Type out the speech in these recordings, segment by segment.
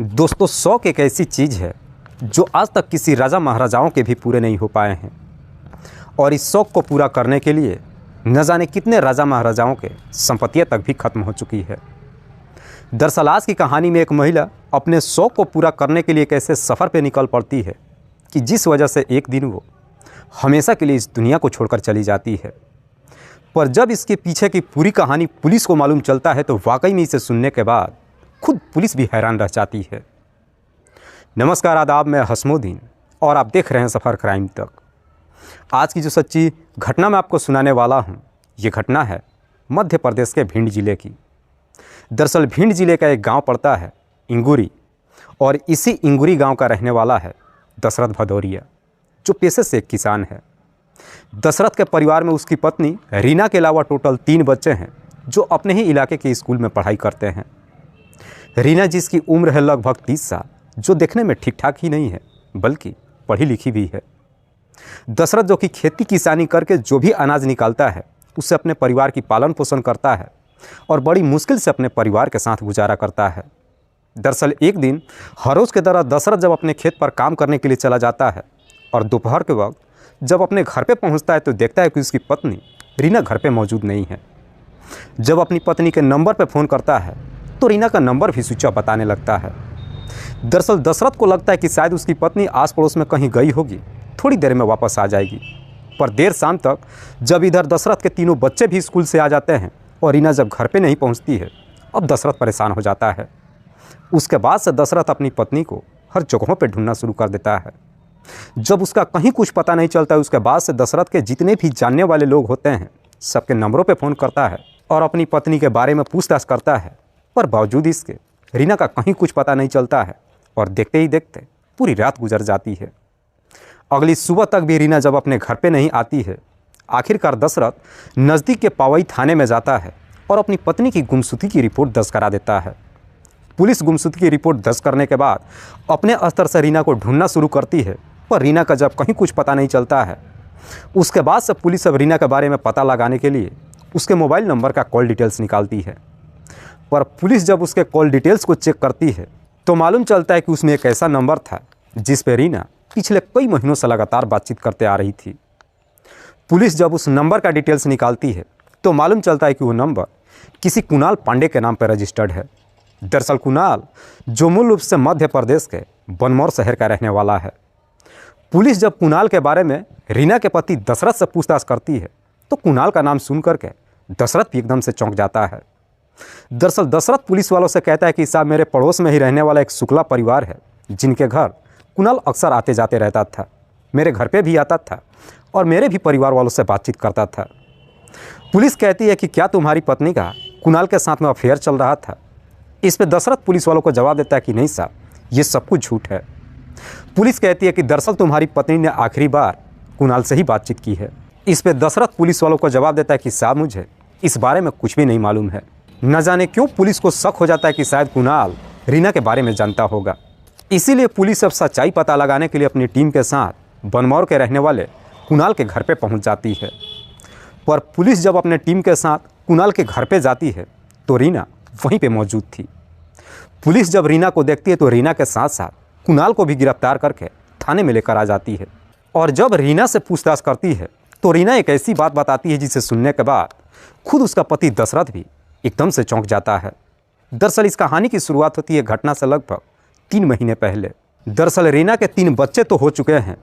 दोस्तों, शौक एक ऐसी चीज़ है जो आज तक किसी राजा महाराजाओं के भी पूरे नहीं हो पाए हैं। और इस शौक को पूरा करने के लिए न जाने कितने राजा महाराजाओं के संपत्तियां तक भी खत्म हो चुकी है। दरअसल आज की कहानी में एक महिला अपने शौक को पूरा करने के लिए एक ऐसे सफ़र पर निकल पड़ती है कि जिस वजह से एक दिन वो हमेशा के लिए इस दुनिया को छोड़कर चली जाती है। पर जब इसके पीछे की पूरी कहानी पुलिस को मालूम चलता है तो वाकई में इसे सुनने के बाद खुद पुलिस भी हैरान रह जाती है। नमस्कार, आदाब, मैं हसमुद्दीन और आप देख रहे हैं सफ़र क्राइम तक। आज की जो सच्ची घटना मैं आपको सुनाने वाला हूं, ये घटना है मध्य प्रदेश के भिंड ज़िले की। दरअसल भिंड ज़िले का एक गांव पड़ता है इंगुरी, और इसी इंगुरी गांव का रहने वाला है दशरथ भदौरिया, जो पेशे से एक किसान है। दशरथ के परिवार में उसकी पत्नी रीना के अलावा टोटल 3 बच्चे हैं जो अपने ही इलाके के स्कूल में पढ़ाई करते हैं। रीना, जिसकी उम्र है लगभग 30 साल, जो देखने में ठीक ठाक ही नहीं है बल्कि पढ़ी लिखी भी है। दशरथ, जो कि खेती किसानी करके जो भी अनाज निकालता है उससे अपने परिवार की पालन पोषण करता है और बड़ी मुश्किल से अपने परिवार के साथ गुजारा करता है। दरअसल एक दिन हर रोज़ की तरह दशरथ जब अपने खेत पर काम करने के लिए चला जाता है और दोपहर के वक्त जब अपने घर पे पहुंचता है तो देखता है कि उसकी पत्नी रीना घर पे मौजूद नहीं है। जब अपनी पत्नी के नंबर पे फ़ोन करता है तो रीना का नंबर भी स्विच ऑफ बताने लगता है। दरअसल दशरथ को लगता है कि शायद उसकी पत्नी आस पड़ोस में कहीं गई होगी, थोड़ी देर में वापस आ जाएगी। पर देर शाम तक जब इधर दशरथ के तीनों बच्चे भी स्कूल से आ जाते हैं और रीना जब घर पे नहीं पहुंचती है, अब दशरथ परेशान हो जाता है। उसके बाद से दशरथ अपनी पत्नी को हर जगहों पर ढूंढना शुरू कर देता है। जब उसका कहीं कुछ पता नहीं चलता है, उसके बाद से दशरथ के जितने भी जानने वाले लोग होते हैं सबके नंबरों पे फ़ोन करता है और अपनी पत्नी के बारे में पूछताछ करता है। पर बावजूद इसके रीना का कहीं कुछ पता नहीं चलता है और देखते ही देखते पूरी रात गुजर जाती है। अगली सुबह तक भी रीना जब अपने घर पे नहीं आती है, आखिरकार दशरथ नज़दीक के पावई थाने में जाता है और अपनी पत्नी की गुमशुदगी की रिपोर्ट दर्ज करा देता है। पुलिस गुमशुदगी की रिपोर्ट दर्ज करने के बाद अपने स्तर से रीना को ढूंढना शुरू करती है, पर रीना का जब कहीं कुछ पता नहीं चलता है, उसके बाद से पुलिस अब रीना के बारे में पता लगाने के लिए उसके मोबाइल नंबर का कॉल डिटेल्स निकालती है। पर पुलिस जब उसके कॉल डिटेल्स को चेक करती है तो मालूम चलता है कि उसमें एक ऐसा नंबर था जिस पर रीना पिछले कई महीनों से लगातार बातचीत करते आ रही थी। पुलिस जब उस नंबर का डिटेल्स निकालती है तो मालूम चलता है कि वो नंबर किसी कुणाल पांडे के नाम पर रजिस्टर्ड है। दरअसल कुणाल, जो मूल रूप से मध्य प्रदेश के बनमौर शहर का रहने वाला है। पुलिस जब कुणाल के बारे में रीना के पति दशरथ से पूछताछ करती है तो कुणाल का नाम सुन करके दशरथ भी एकदम से चौंक जाता है। दरअसल दशरथ पुलिस वालों से कहता है कि साहब, मेरे पड़ोस में ही रहने वाला एक शुक्ला परिवार है जिनके घर कुणाल अक्सर आते जाते रहता था। मेरे घर पे भी आता था और मेरे भी परिवार वालों से बातचीत करता था। पुलिस कहती है कि क्या तुम्हारी पत्नी का कुणाल के साथ में अफेयर चल रहा था? इस पे दशरथ पुलिस वालों को जवाब देता है कि नहीं साहब, ये सब कुछ झूठ है। पुलिस कहती है कि दरअसल तुम्हारी पत्नी ने आखिरी बार कुणाल से ही बातचीत की है। इस पे दशरथ पुलिस वालों को जवाब देता है कि साहब, मुझे इस बारे में कुछ भी नहीं मालूम है। न जाने क्यों पुलिस को शक हो जाता है कि शायद कुणाल रीना के बारे में जानता होगा। इसीलिए पुलिस अब सच्चाई पता लगाने के लिए अपनी टीम के साथ बनमौर के रहने वाले कुणाल के घर पे पहुंच जाती है। पर पुलिस जब अपने टीम के साथ कुणाल के घर पे जाती है तो रीना वहीं पे मौजूद थी। पुलिस जब रीना को देखती है तो रीना के साथ साथ कुणाल को भी गिरफ्तार करके थाने में लेकर आ जाती है। और जब रीना से पूछताछ करती है तो रीना एक ऐसी बात बताती है जिसे सुनने के बाद खुद उसका पति दशरथ भी एकदम से चौंक जाता है। दरअसल इस कहानी की शुरुआत होती है घटना से लगभग 3 महीने पहले। दरअसल रीना के 3 बच्चे तो हो चुके हैं,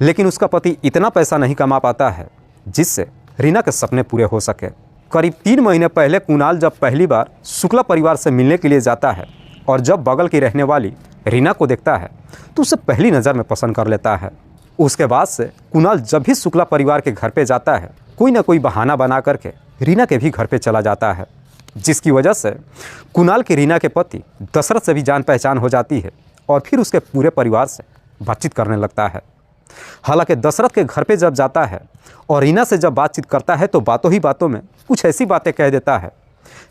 लेकिन उसका पति इतना पैसा नहीं कमा पाता है जिससे रीना के सपने पूरे हो सके। करीब 3 महीने पहले कुणाल जब पहली बार शुक्ला परिवार से मिलने के लिए जाता है और जब बगल की रहने वाली रीना को देखता है तो उसे पहली नज़र में पसंद कर लेता है। उसके बाद से कुणाल जब भी शुक्ला परिवार के घर पे जाता है, कोई ना कोई बहाना बना करके रीना के भी घर पे चला जाता है, जिसकी वजह से कुणाल की रीना के पति दशरथ से भी जान पहचान हो जाती है और फिर उसके पूरे परिवार से बातचीत करने लगता है। हालांकि दशरथ के घर पे जब जाता है और रीना से जब बातचीत करता है तो बातों ही बातों में कुछ ऐसी बातें कह देता है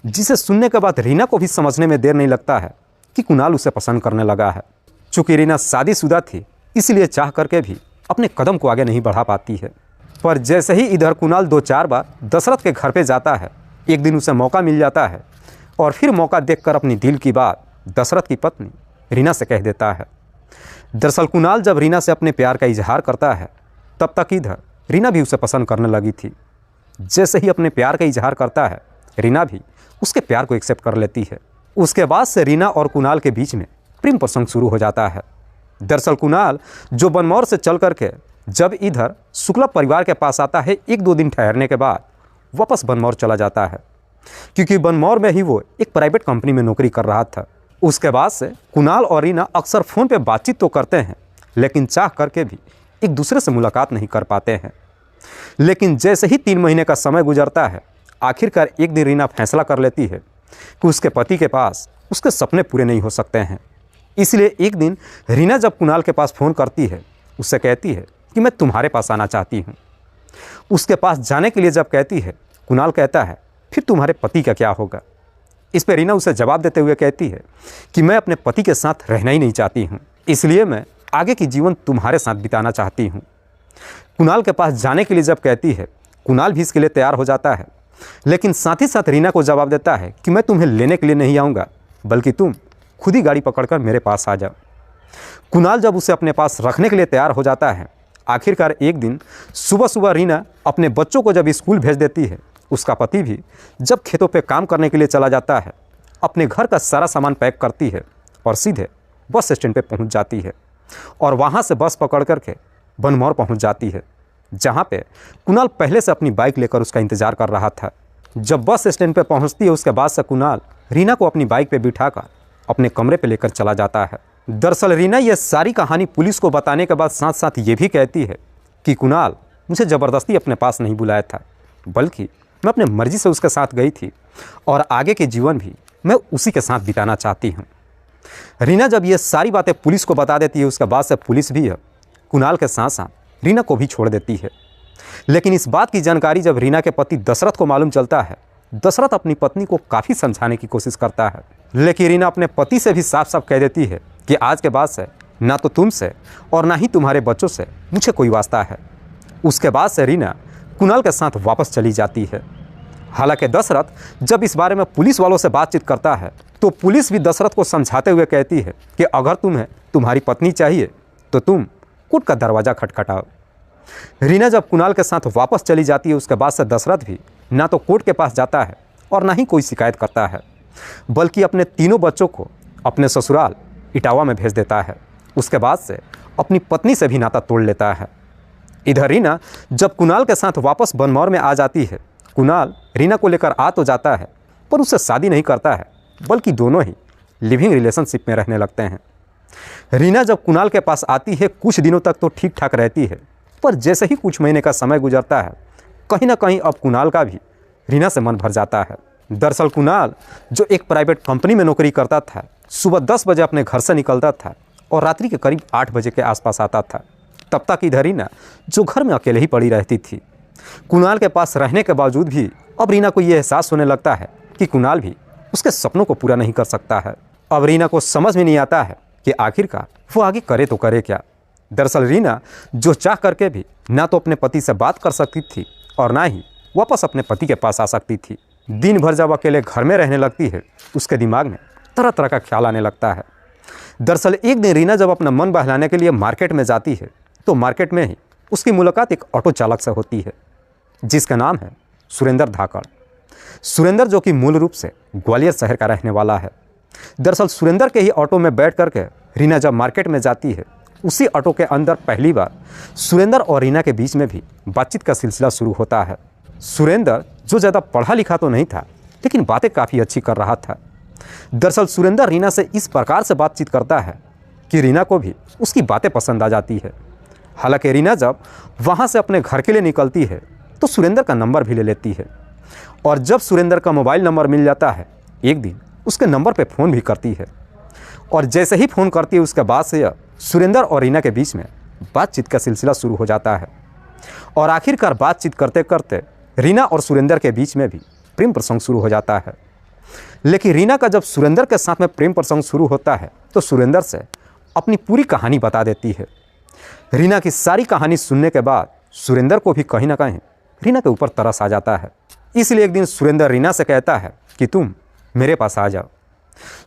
जिसे सुनने के बाद रीना को भी समझने में देर नहीं लगता है कि कुणाल उसे पसंद करने लगा है। चूँकि रीना शादीशुदा थी, इसलिए चाह करके भी अपने कदम को आगे नहीं बढ़ा पाती है। पर जैसे ही इधर कुणाल 2-4 बार दशरथ के घर पे जाता है, एक दिन उसे मौका मिल जाता है और फिर मौका देखकर अपनी दिल की बात दशरथ की पत्नी रीना से कह देता है। दरअसल कुणाल जब रीना से अपने प्यार का इजहार करता है तब तक इधर रीना भी उसे पसंद करने लगी थी। जैसे ही अपने प्यार का इजहार करता है रीना भी उसके प्यार को एक्सेप्ट कर लेती है। उसके बाद से रीना और कुणाल के बीच में प्रेम प्रसंग शुरू हो जाता है। दरअसल कुणाल जो बनमौर से चल करके जब इधर शुक्ला परिवार के पास आता है, 1-2 दिन ठहरने के बाद वापस बनमौर चला जाता है, क्योंकि बनमौर में ही वो एक प्राइवेट कंपनी में नौकरी कर रहा था। उसके बाद से कुणाल और रीना अक्सर फ़ोन पे बातचीत तो करते हैं, लेकिन चाह करके भी एक दूसरे से मुलाकात नहीं कर पाते हैं। लेकिन जैसे ही 3 महीने का समय गुजरता है, आखिरकार एक दिन रीना फैसला कर लेती है कि उसके पति के पास उसके सपने पूरे नहीं हो सकते हैं। इसलिए एक दिन रीना जब कुणाल के पास फ़ोन करती है, उससे कहती है कि मैं तुम्हारे पास आना चाहती हूँ। उसके पास जाने के लिए जब कहती है, कुणाल कहता है फिर तुम्हारे पति का क्या होगा। इस पर रीना उसे जवाब देते हुए कहती है कि मैं अपने पति के साथ रहना ही नहीं चाहती हूँ, इसलिए मैं आगे की जीवन तुम्हारे साथ बिताना चाहती हूँ। कुणाल के पास जाने के लिए जब कहती है, कुणाल भी इसके लिए तैयार हो जाता है, लेकिन साथ ही साथ रीना को जवाब देता है कि मैं तुम्हें लेने के लिए नहीं आऊँगा, बल्कि तुम खुद ही गाड़ी पकड़कर मेरे पास आ जाओ। कुणाल जब उसे अपने पास रखने के लिए तैयार हो जाता है, आखिरकार एक दिन सुबह सुबह रीना अपने बच्चों को जब स्कूल भेज देती है, उसका पति भी जब खेतों पे काम करने के लिए चला जाता है, अपने घर का सारा सामान पैक करती है और सीधे बस स्टैंड पे पहुंच जाती है और वहां से बस पकड़ करके बनमौर पहुंच जाती है, जहां पे कुणाल पहले से अपनी बाइक लेकर उसका इंतज़ार कर रहा था। जब बस स्टैंड पे पहुंचती है, उसके बाद से कुणाल रीना को अपनी बाइक पे बिठाकर अपने कमरे पे लेकर चला जाता है। दरअसल रीना ये सारी कहानी पुलिस को बताने के बाद साथ साथ ये भी कहती है कि कुणाल मुझे ज़बरदस्ती अपने पास नहीं बुलाया था, बल्कि मैं अपने मर्जी से उसके साथ गई थी और आगे के जीवन भी मैं उसी के साथ बिताना चाहती हूँ। रीना जब ये सारी बातें पुलिस को बता देती है, उसके बाद से पुलिस भी कुणाल के साथ साथ रीना को भी छोड़ देती है। लेकिन इस बात की जानकारी जब रीना के पति दशरथ को मालूम चलता है, दशरथ अपनी पत्नी को काफ़ी समझाने की कोशिश करता है, लेकिन रीना अपने पति से भी साफ साफ कह देती है कि आज के बाद से ना तो तुमसे और ना ही तुम्हारे बच्चों से मुझे कोई वास्ता है। उसके बाद से रीना कुणाल के साथ वापस चली जाती है। हालांकि दशरथ जब इस बारे में पुलिस वालों से बातचीत करता है, तो पुलिस भी दशरथ को समझाते हुए कहती है कि अगर तुम्हें तुम्हारी पत्नी चाहिए तो तुम कोर्ट का दरवाज़ा खटखटाओ। रीना जब कुणाल के साथ वापस चली जाती है, उसके बाद से दशरथ भी ना तो कोर्ट के पास जाता है और ना ही कोई शिकायत करता है, बल्कि अपने तीनों बच्चों को अपने ससुराल इटावा में भेज देता है। उसके बाद से अपनी पत्नी से भी नाता तोड़ लेता है। इधर रीना जब कुणाल के साथ वापस बनमौर में आ जाती है, कुणाल रीना को लेकर आ तो जाता है, पर उससे शादी नहीं करता है, बल्कि दोनों ही लिविंग रिलेशनशिप में रहने लगते हैं। रीना जब कुणाल के पास आती है, कुछ दिनों तक तो ठीक ठाक रहती है, पर जैसे ही कुछ महीने का समय गुजरता है, कहीं ना कहीं अब कुणाल का भी रीना से मन भर जाता है। दरअसल कुणाल जो एक प्राइवेट कंपनी में नौकरी करता था, सुबह 10 बजे अपने घर से निकलता था और रात्रि के करीब 8 बजे के आसपास आता था। तब तक इधर रीना जो घर में अकेले ही पड़ी रहती थी। कुणाल के पास रहने के बावजूद भी अब रीना को ये एहसास होने लगता है कि कुणाल भी उसके सपनों को पूरा नहीं कर सकता है। अब रीना को समझ में नहीं आता है कि आखिरकार वो आगे करे तो करे क्या। दरअसल रीना जो चाह करके भी ना तो अपने पति से बात कर सकती थी और ना ही वापस अपने पति के पास आ सकती थी। दिन भर जब अकेले घर में रहने लगती है, उसके दिमाग में तरह तरह का ख्याल आने लगता है। दरअसल एक दिन रीना जब अपना मन बहलाने के लिए मार्केट में जाती है, तो मार्केट में ही उसकी मुलाकात एक ऑटो चालक से होती है, जिसका नाम है सुरेंद्र धाकड़। सुरेंद्र जो कि मूल रूप से ग्वालियर शहर का रहने वाला है। दरअसल सुरेंद्र के ही ऑटो में बैठ करके रीना जब मार्केट में जाती है, उसी ऑटो के अंदर पहली बार सुरेंद्र और रीना के बीच में भी बातचीत का सिलसिला शुरू होता है। सुरेंद्र जो ज़्यादा पढ़ा लिखा तो नहीं था, लेकिन बातें काफ़ी अच्छी कर रहा था। दरअसल सुरेंद्र रीना से इस प्रकार से बातचीत करता है कि रीना को भी उसकी बातें पसंद आ जाती है। हालांकि रीना जब वहाँ से अपने घर के लिए निकलती है, तो सुरेंद्र का नंबर भी ले लेती है और जब सुरेंद्र का मोबाइल नंबर मिल जाता है, एक दिन उसके नंबर पे फ़ोन भी करती है और जैसे ही फ़ोन करती है, उसके बाद से सुरेंद्र और रीना के बीच में बातचीत का सिलसिला शुरू हो जाता है और आखिरकार बातचीत करते करते रीना और सुरेंद्र के बीच में भी प्रेम प्रसंग शुरू हो जाता है। लेकिन रीना का जब सुरेंद्र के साथ में प्रेम प्रसंग शुरू होता है, तो सुरेंद्र से अपनी पूरी कहानी बता देती है। रीना की सारी कहानी सुनने के बाद सुरेंद्र को भी कहीं ना कहीं रीना के ऊपर तरस आ जाता है। इसलिए एक दिन सुरेंद्र रीना से कहता है कि तुम मेरे पास आ जाओ।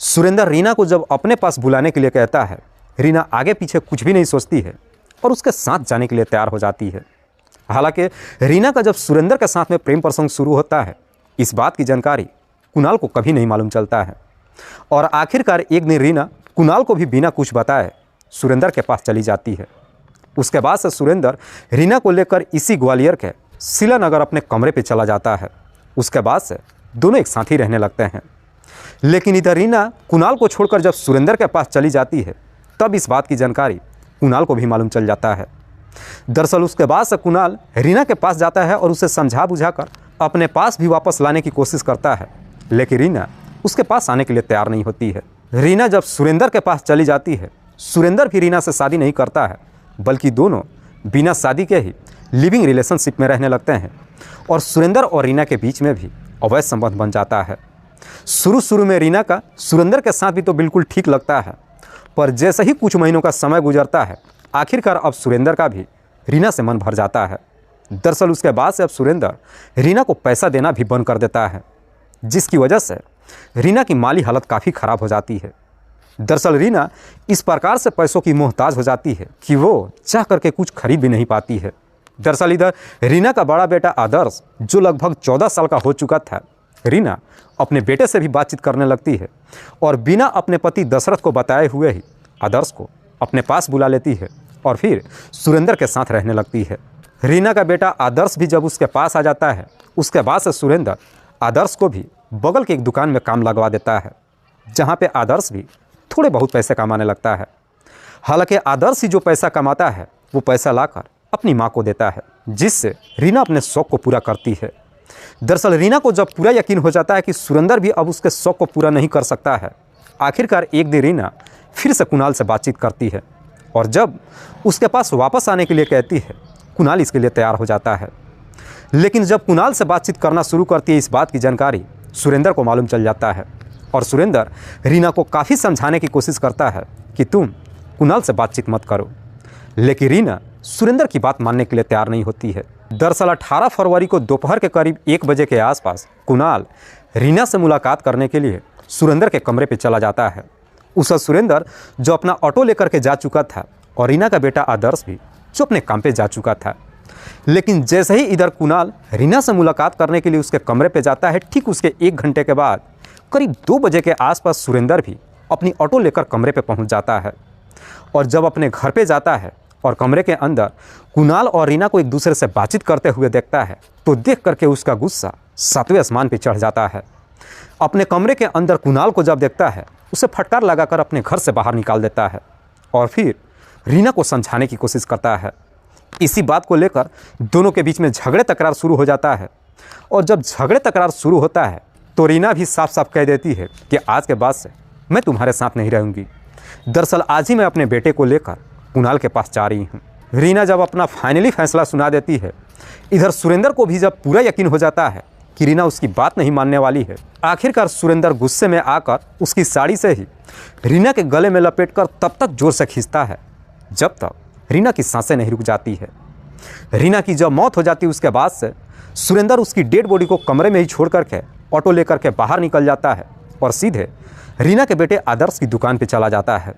सुरेंद्र रीना को जब अपने पास बुलाने के लिए कहता है, रीना आगे पीछे कुछ भी नहीं सोचती है और उसके साथ जाने के लिए तैयार हो जाती है। हालांकि रीना का जब सुरेंद्र के साथ में प्रेम प्रसंग शुरू होता है, इस बात की जानकारी कुणाल को कभी नहीं मालूम चलता है और आखिरकार एक दिन रीना कुणाल को भी बिना कुछ बताए सुरेंद्र के पास चली जाती है। उसके बाद से सुरेंद्र रीना को लेकर इसी ग्वालियर के शिलानगर अपने कमरे पे चला जाता है। उसके बाद से दोनों एक साथ ही रहने लगते हैं। लेकिन इधर रीना कुणाल को छोड़कर जब सुरेंद्र के पास चली जाती है, तब इस बात की जानकारी कुणाल को भी मालूम चल जाता है। दरअसल उसके बाद से कुणाल रीना के पास जाता है और उसे समझा बुझाकर अपने पास भी वापस लाने की कोशिश करता है, लेकिन रीना उसके पास आने के लिए तैयार नहीं होती है। रीना जब सुरेंद्र के पास चली जाती है, सुरेंद्र भी रीना से शादी नहीं करता है, बल्कि दोनों बिना शादी के ही लिविंग रिलेशनशिप में रहने लगते हैं और सुरेंद्र और रीना के बीच में भी अवैध संबंध बन जाता है। शुरू में रीना का सुरेंद्र के साथ भी तो बिल्कुल ठीक लगता है, पर जैसे ही कुछ महीनों का समय गुजरता है, आखिरकार अब सुरेंद्र का भी रीना से मन भर जाता है। दरअसल उसके बाद से अब सुरेंद्र रीना को पैसा देना भी बंद कर देता है, जिसकी वजह से रीना की माली हालत काफ़ी ख़राब हो जाती है। दरअसल रीना इस प्रकार से पैसों की मोहताज हो जाती है कि वो चाह करके कुछ खरीद भी नहीं पाती है। दरअसल इधर रीना का बड़ा बेटा आदर्श, जो लगभग 14 साल का हो चुका था, रीना अपने बेटे से भी बातचीत करने लगती है और बिना अपने पति दशरथ को बताए हुए ही आदर्श को अपने पास बुला लेती है और फिर सुरेंद्र के साथ रहने लगती है। रीना का बेटा आदर्श भी जब उसके पास आ जाता है, उसके बाद से सुरेंद्र आदर्श को भी बगल की एक दुकान में काम लगवा देता है, जहाँ पे आदर्श भी थोड़े बहुत पैसे कमाने लगता है। हालांकि आदर्श ही जो पैसा कमाता है, वो पैसा लाकर अपनी माँ को देता है, जिससे रीना अपने शौक़ को पूरा करती है। दरअसल रीना को जब पूरा यकीन हो जाता है कि सुरेंद्र भी अब उसके शौक़ को पूरा नहीं कर सकता है, आखिरकार एक दिन रीना फिर से कुणाल से बातचीत करती है और जब उसके पास वापस आने के लिए कहती है, कुणाल इसके लिए तैयार हो जाता है। लेकिन जब कुणाल से बातचीत करना शुरू करती है, इस बात की जानकारी सुरेंद्र को मालूम चल जाता है और सुरेंद्र रीना को काफ़ी समझाने की कोशिश करता है कि तुम कुणाल से बातचीत मत करो, लेकिन रीना सुरेंद्र की बात मानने के लिए तैयार नहीं होती है। दरअसल 18 फरवरी को दोपहर के करीब 1 बजे के आसपास कुणाल रीना से मुलाकात करने के लिए सुरेंद्र के कमरे पर चला जाता है। उस वक्त सुरेंद्र जो अपना ऑटो लेकर के जा चुका था और रीना का बेटा आदर्श भी जो अपने काम पे जा चुका था। लेकिन जैसे ही इधर कुणाल रीना से मुलाकात करने के लिए उसके कमरे पे जाता है, ठीक उसके 1 घंटे के बाद करीब 2 बजे के आसपास सुरेंद्र भी अपनी ऑटो लेकर कमरे पे पहुंच जाता है और जब अपने घर पे जाता है और कमरे के अंदर कुणाल और रीना को एक दूसरे से बातचीत करते हुए देखता है, तो देख करके उसका गुस्सा 7वें आसमान पर चढ़ जाता है। अपने कमरे के अंदर कुणाल को जब देखता है, उसे फटकार लगाकर अपने घर से बाहर निकाल देता है और फिर रीना को समझाने की कोशिश करता है। इसी बात को लेकर दोनों के बीच में झगड़े तकरार शुरू हो जाता है और जब झगड़े तकरार शुरू होता है तो रीना भी साफ साफ कह देती है कि आज के बाद से मैं तुम्हारे साथ नहीं रहूँगी। दरअसल आज ही मैं अपने बेटे को लेकर कुणाल के पास जा रही हूँ। रीना जब अपना फाइनली फैसला सुना देती है, इधर सुरेंद्र को भी जब पूरा यकीन हो जाता है कि रीना उसकी बात नहीं मानने वाली है, आखिरकार सुरेंद्र गुस्से में आकर उसकी साड़ी से ही रीना के गले में लपेटकर तब तक जोर से खींचता है जब तक रीना की सांसें नहीं रुक जाती है। रीना की जब मौत हो जाती है, उसके बाद से सुरेंद्र उसकी डेड बॉडी को कमरे में ही छोड़ करके ऑटो लेकर के बाहर निकल जाता है और सीधे रीना के बेटे आदर्श की दुकान पर चला जाता है।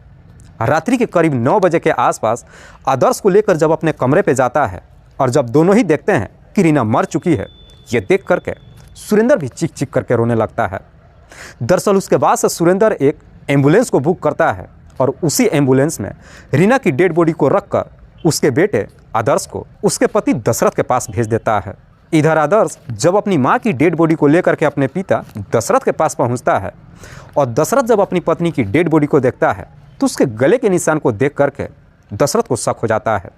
रात्रि के करीब 9 बजे के आसपास आदर्श को लेकर जब अपने कमरे पर जाता है और जब दोनों ही देखते हैं कि रीना मर चुकी है, ये देख करके सुरेंद्र भी चीख चीख करके रोने लगता है। दरअसल उसके बाद से सुरेंद्र एक एम्बुलेंस को बुक करता है और उसी एम्बुलेंस में रीना की डेड बॉडी को रखकर उसके बेटे आदर्श को उसके पति दशरथ के पास भेज देता है। इधर आदर्श जब अपनी मां की डेड बॉडी को लेकर के अपने पिता दशरथ के पास पहुंचता है और दशरथ जब अपनी पत्नी की डेड बॉडी को देखता है तो उसके गले के निशान को देख करके दशरथ को शक हो जाता है।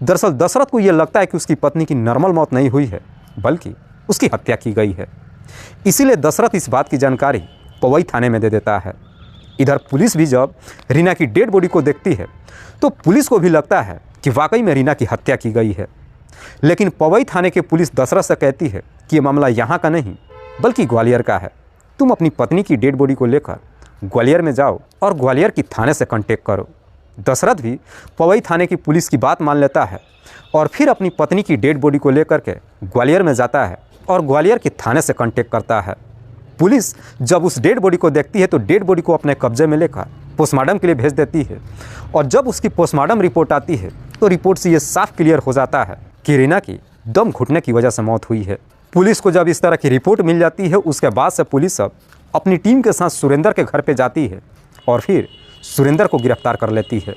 दरअसल दशरथ को यह लगता है कि उसकी पत्नी की नॉर्मल मौत नहीं हुई है, बल्कि उसकी हत्या की गई है। इसीलिए दशरथ इस बात की जानकारी पवई थाने में दे देता है। इधर पुलिस भी जब रीना की डेड बॉडी को देखती है तो पुलिस को भी लगता है कि वाकई में रीना की हत्या की गई है। लेकिन पवई थाने के पुलिस दशरथ से कहती है कि ये मामला यहाँ का नहीं बल्कि ग्वालियर का है। तुम अपनी पत्नी की डेड बॉडी को लेकर ग्वालियर में जाओ और ग्वालियर की थाने से कांटेक्ट करो। दशरथ भी पवई थाने की पुलिस की बात मान लेता है और फिर अपनी पत्नी की डेड बॉडी को लेकर के ग्वालियर में जाता है और ग्वालियर की थाने से कांटेक्ट करता है। पुलिस जब उस डेड बॉडी को देखती है तो डेड बॉडी को अपने कब्जे में लेकर पोस्टमार्टम के लिए भेज देती है। और जब उसकी पोस्टमार्टम रिपोर्ट आती है तो रिपोर्ट से ये साफ क्लियर हो जाता है कि रीना की दम घुटने की वजह से मौत हुई है। पुलिस को जब इस तरह की रिपोर्ट मिल जाती है उसके बाद से पुलिस अब अपनी टीम के साथ सुरेंद्र के घर पे जाती है और फिर सुरेंद्र को गिरफ्तार कर लेती है।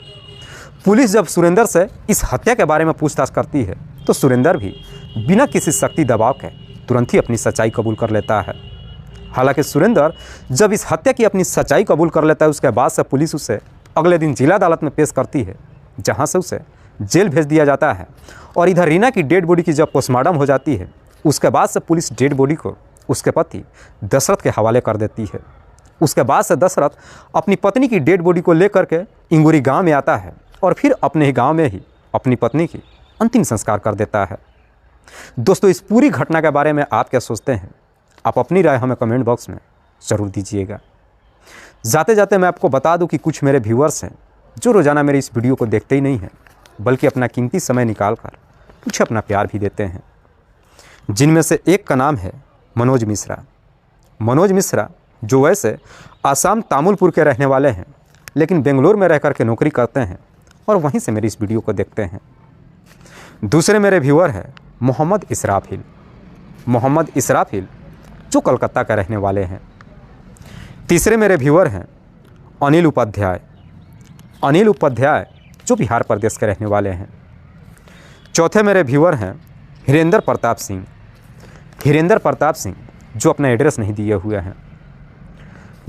पुलिस जब सुरेंद्र से इस हत्या के बारे में पूछताछ करती है तो सुरेंद्र भी बिना किसी शक्ति दबाव के तुरंत ही अपनी सच्चाई कबूल कर लेता है। हालांकि सुरेंद्र जब इस हत्या की अपनी सच्चाई कबूल कर लेता है उसके बाद से पुलिस उसे अगले दिन जिला अदालत में पेश करती है, जहां से उसे जेल भेज दिया जाता है। और इधर रीना की डेड बॉडी की जब पोस्टमार्टम हो जाती है उसके बाद से पुलिस डेड बॉडी को उसके पति दशरथ के हवाले कर देती है। उसके बाद से दशरथ अपनी पत्नी की डेड बॉडी को लेकर के इंगुरी गांव में आता है और फिर अपने ही गांव में ही अपनी पत्नी की अंतिम संस्कार कर देता है। दोस्तों, इस पूरी घटना के बारे में आप क्या सोचते हैं? आप अपनी राय हमें कमेंट बॉक्स में ज़रूर दीजिएगा। जाते जाते मैं आपको बता दूं कि कुछ मेरे व्यूअर्स हैं जो रोज़ाना मेरे इस वीडियो को देखते ही नहीं हैं, बल्कि अपना कीमती समय निकाल कर मुझे अपना प्यार भी देते हैं। जिनमें से एक का नाम है मनोज मिश्रा। मनोज मिश्रा जो वैसे आसाम तामुलपुर के रहने वाले हैं, लेकिन बेंगलोर में रह कर के नौकरी करते हैं और वहीं से मेरी इस वीडियो को देखते हैं। दूसरे मेरे व्यूअर हैं मोहम्मद इसराफिल। मोहम्मद इसराफिल जो कलकत्ता के रहने वाले हैं। तीसरे मेरे व्यूअर हैं अनिल उपाध्याय। अनिल उपाध्याय जो बिहार प्रदेश के रहने वाले हैं। चौथे मेरे व्यूअर हैं हिरेंद्र प्रताप सिंह। हिरेंद्र प्रताप सिंह जो अपना एड्रेस नहीं दिए हुए हैं।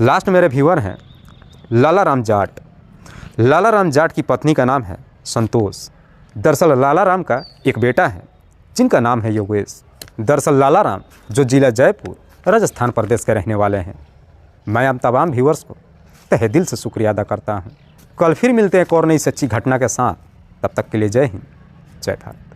लास्ट मेरे व्यूअर हैं लाला राम जाट। लाला राम जाट की पत्नी का नाम है संतोष। दरअसल लाला राम का एक बेटा है जिनका नाम है योगेश। दरअसल लाला राम जो जिला जयपुर राजस्थान प्रदेश के रहने वाले हैं। मैं आप तमाम व्यूअर्स को तहे दिल से शुक्रिया अदा करता हूं। कल फिर मिलते हैं एक और नई सच्ची घटना के साथ। तब तक के लिए जय हिंद, जय भारत।